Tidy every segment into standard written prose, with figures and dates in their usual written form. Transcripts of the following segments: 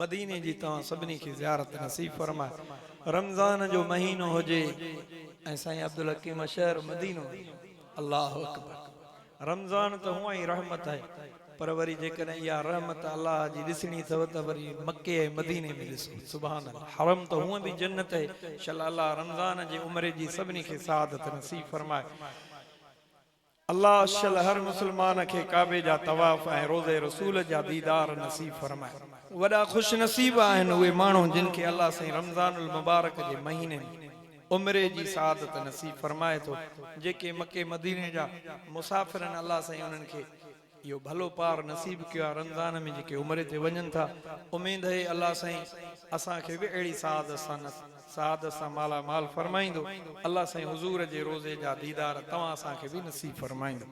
मदीने जी तव्हां सभिनी खे ज़ियारत नसीब फरमाए। रमज़ान जो महीनो हुजे ऐं साईं अब्दुल हकीम शहर मदीनो। अल्लाह अकबर। रमज़ान तो हुआ ही रहमत है, पर वरी जेकॾहिं इहा रहमत अल्लाह जी ॾिसणी अथव त वरी मके ऐं मदीने में ॾिसो। सुभान अल्लाह। हरम तो हुआ भी जन्नत है। शल अल्लाह रमज़ान जे उम्र जी सभिनी खे सआदत नसीब फरमाए। अल्लाह शल हर मुसलमान के काबे जा तवाफ ऐं रोज़े रसूल जा दीदार नसीब फरमाए। वॾा खुश नसीब आहिनि उहे माण्हू जिन खे अल्लाह साईं रमज़ानुल मुबारक जे महीने में उम्रे जी सआदत नसीब फरमाए थो। जेके मके मदीने जा मुसाफ़िर आहिनि अल्लाह साईं उन्हनि खे इहो भलो पार नसीब कयो आहे। रमज़ान में जेके उम्रे ते वञनि था, उम्मीद है अल्लाह साईं असांखे बि अहिड़ी सआदत सां माला माल फरमाईंदो। अल्लाह साईं हुज़ूर जे रोज़े जा दीदार तव्हां असांखे बि नसीब फरमाईंदो।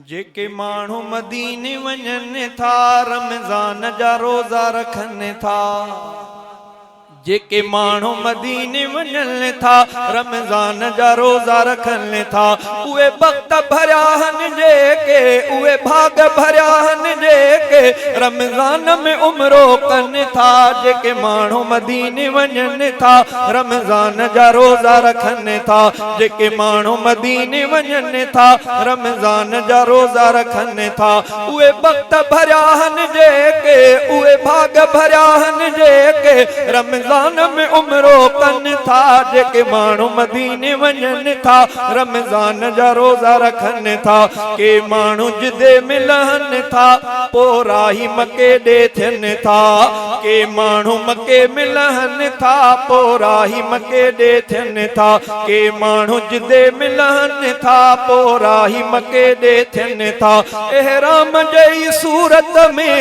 जेके माण्हू मदीने वञनि था रमज़ान जा रोज़ा रखनि था, जेके माण्हू मदीने वञनि था रमज़ान जा रोज़ा रखनि था, उहे बख़्त भरिया आहिनि जेके, उहे भाग भरिया आहिनि जेके रमज़ान में उम्रो कनि था। जेके माण्हू मदीने वञनि था रमज़ान जा रोज़ा रखनि था, जेके माण्हू मदीने वञनि था रमज़ान जा रोज़ा रखनि था, उहे बख़्त भरिया आहिनि जेके, उहे भाग भरिया आहिनि जेके रमज़ान में उम्रो कनि था। जेके माण्हू मदीने वञनि था रमज़ान जा रोज़ा रखनि था, के माण्हू जिदे मिलनि था पोइ राही मके ॾे थियनि था, के माण्हू मके मिलनि था पोइ राही मके ॾे थियनि था, के माण्हू जिदे मिलनि था पोइ राही मके ॾे थियनि था। एहराम जी सूरत में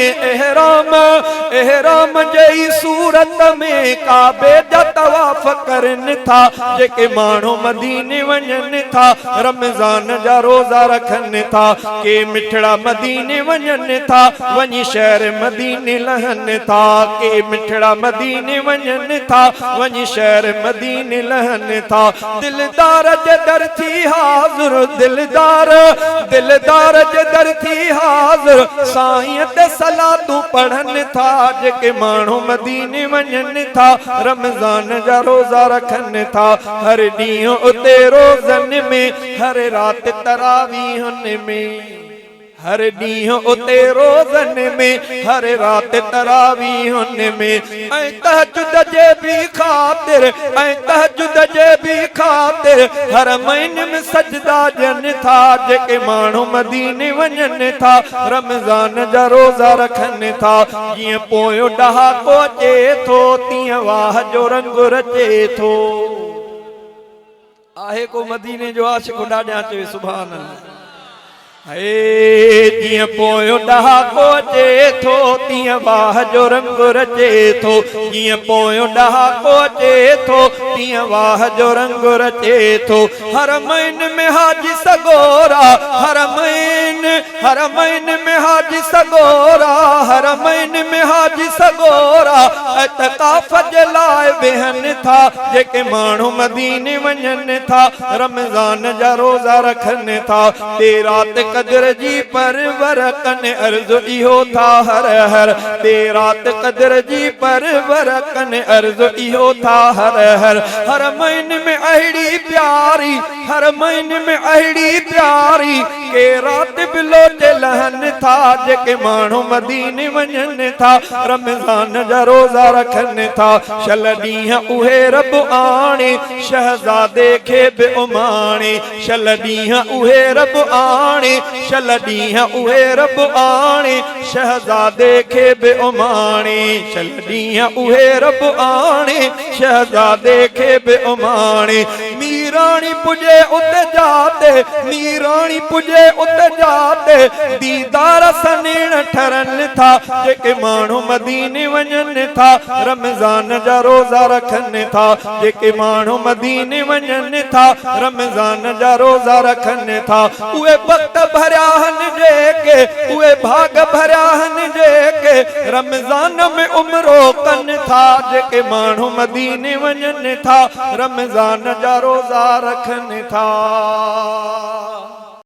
एहराम जी सूरत में काबे जा तवाफ करनि था। जेके माण्हू मदीने वञनि था रमज़ान जा रोज़ा रखनि था, के मिठड़ा मदीने वञनि था वञी शहर मदीने लहनि था, के मिठड़ा मदीने वञनि था वञी शहर मदीने लहनि था। दिलदार जे दर थी हाज़िर, दिलदार जे दर थी हाज़िर साईं ते सलातूं पढ़नि था। जेके माण्हू मदीने वञनि था रमज़ान जा रोज़ा रखनि था, हर ॾींहुं उते रोज़नि में हर रात तरावीहुनि में, हर ॾींहुं उते रोज़नि में हर रात तरावीहुनि में, ऐं तहज्जुद जे भी ख़ातिर हर महीने में सजदा ॾियनि था। जेके माण्हू मदीने वञनि था रमज़ान जा रोज़ा रखनि था, जीअं पोयों ॾहाको अचे थो तीअं वाह जो रंग रचे थो। आहे को मदीने जो आशिक़ ॾाढा चवे सुभान अल्लाह। जीअं पोयों ॾहाको अचे थो तीअं वाह जो रंग रचे थो, जीअं पोयों ॾहाको अचे थो तीअं वाह जो रंग रचे थो। हर महीने में हाजी सगोरा, हर महीने में हाजी सगोरा, हर महीने में हाजी सगोरा इत्काफ़ जे लाइ वेहनि था। जेके माण्हू मदीने वञनि था रमज़ान जा रोज़ा रखनि था, ते रात कदर जी परवर कन अर्ज़ इहो था हर हर, ते रात कदर जी परवर कन अर्ज़ इहो था हर हर। हर महीने में अहिड़ी प्यारी, हर महीने में अहिड़ी प्यारी के रात बिलो ते लहनि था। जेके माण्हू मदीने वञनि था रमज़ान जा रोज़ा रखनि था, शल ॾींहं उहे रब आणे शहज़ादे खे बि उमाणे, शल ॾींहं उहे रब आणे, शल ॾींहं उहे रब आणे शहज़ादे खे बि उमाणे, शल ॾींहं उहे रब आणे शहज़ादे खे बि उमाणे। मीराणी पुॼे उते जाते, मीराणी पुॼे उते जाते दीदार सनेण ठरनि था। जेके माण्हू मदीने वञनि था रमज़ान जा रोज़ा रखनि था, जेके माण्हू मदीने वञनि था रमज़ान जा रोज़ा रखनि था, उहे वक़्त भरिया आहिनि जेके, उहे भाग भरिया आहिनि जेके रमज़ान में उम्रो कनि था। जेके माण्हू मदीने वञनि था रमज़ान जा रोज़ा रखनि था।